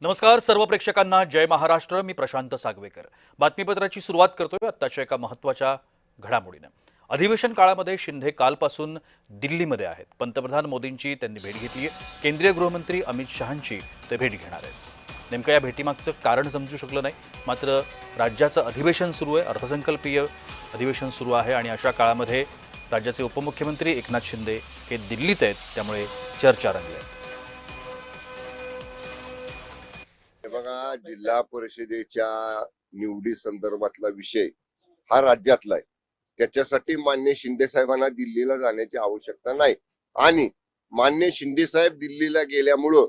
नमस्कार सर्व प्रेक्षकांना जय महाराष्ट्र। मी प्रशांत सागवेकर बातमीपत्राची सुरुवात करतोय आत्ताच्या एका महत्त्वाच्या घडामोडीने। अधिवेशन काळामध्ये शिंदे कालपासून दिल्लीमध्ये आहेत। पंतप्रधान मोदींची त्यांनी भेट घेतली आहे। केंद्रीय गृहमंत्री अमित शहांची ते भेट घेणार आहेत। नेमकं या भेटीमागचं कारण समजू शकलं नाही, मात्र राज्याचं अधिवेशन सुरू आहे, अर्थसंकल्पीय अधिवेशन सुरू आहे आणि अशा काळामध्ये राज्याचे उपमुख्यमंत्री एकनाथ शिंदे हे दिल्लीत आहेत, त्यामुळे चर्चा रंगली आहे। बघा, जिल्हा परिषदेच्या निवडी संदर्भातला विषय हा राज्यातला आहे। त्याच्यासाठी मान्य शिंदे साहेबांना दिल्लीला जाण्याची आवश्यकता नाही आणि मान्य शिंदे साहेब दिल्लीला गेल्यामुळं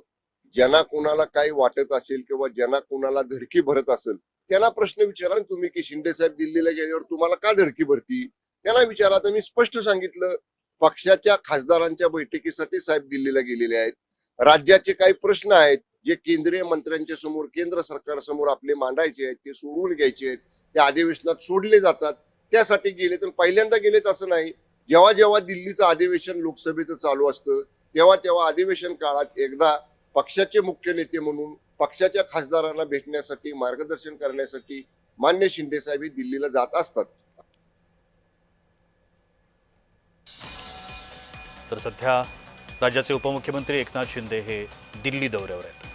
ज्यांना कोणाला काही वाटत असेल किंवा ज्यांना कोणाला धडकी भरत असेल त्यांना प्रश्न विचारा तुम्ही की शिंदे साहेब दिल्लीला गेल्यावर तुम्हाला का धडकी भरती, त्यांना विचारा। तर मी स्पष्ट सांगितलं, पक्षाच्या खासदारांच्या बैठकीसाठी साहेब दिल्लीला गेलेले आहेत। राज्याचे काही प्रश्न आहेत जे केंद्रीय मंत्र्यांच्या समोर केंद्र सरकार समोर आपले मांडायचे आहेत, ते सोडवून घ्यायचे आहेत, ते अधिवेशनात सोडले जातात, त्यासाठी गेले। तर पहिल्यांदा गेलेत असं नाही। जेव्हा जेव्हा दिल्लीचं अधिवेशन लोकसभेचं चालू असतं तेव्हा तेव्हा अधिवेशन काळात एकदा पक्षाचे मुख्य नेते म्हणून पक्षाच्या खासदारांना भेटण्यासाठी मार्गदर्शन करण्यासाठी मान्य शिंदे साहेब हे दिल्लीला जात असतात। तर सध्या राज्याचे उपमुख्यमंत्री एकनाथ शिंदे हे दिल्ली दौऱ्यावर आहेत।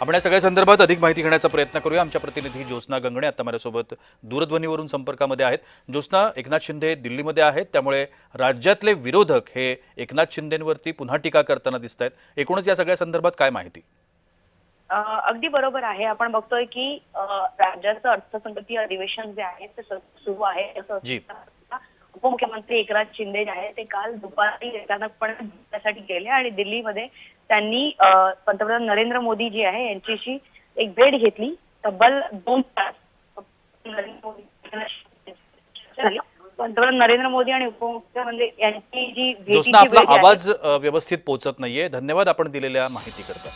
आपण या सगळ्या संदर्भात अधिक माहिती घेण्याचा प्रयत्न करूया। आमच्या प्रतिनिधी ज्योत्स्ना गंगणे आता माझ्यासोबत दूरध्वनीवरून संपर्कामध्ये आहेत। ज्योत्स्ना, एकनाथ शिंदे दिल्लीमध्ये आहेत, त्यामुळे राज्यातले विरोधक हे एकनाथ शिंदेंवरती पुन्हा टीका करताना दिसत आहेत। एकूणच या सगळ्या संदर्भात काय माहिती? अगदी बरोबर आहे। आपण बघतोय की राज्याचं अर्थसंकल्पीय अधिवेशन जे आहे ते सुरू आहे। उपमुख्यमंत्री एकनाथ शिंदे जे आहे ते काल दुपारी अचानकपणे गेले आणि दिल्लीमध्ये त्यांनी पंतप्रधान नरेंद्र मोदी जी आहे यांच्याशी एक भेट घेतली। तब्बल 2 तास पंतप्रधान नरेंद्र मोदी आणि उपमुख्यमंत्री यांची जी ज्योत्स्ना, आपला आवाज व्यवस्थित पोहोचत नाहीये। धन्यवाद आपण दिलेल्या माहितीकरता।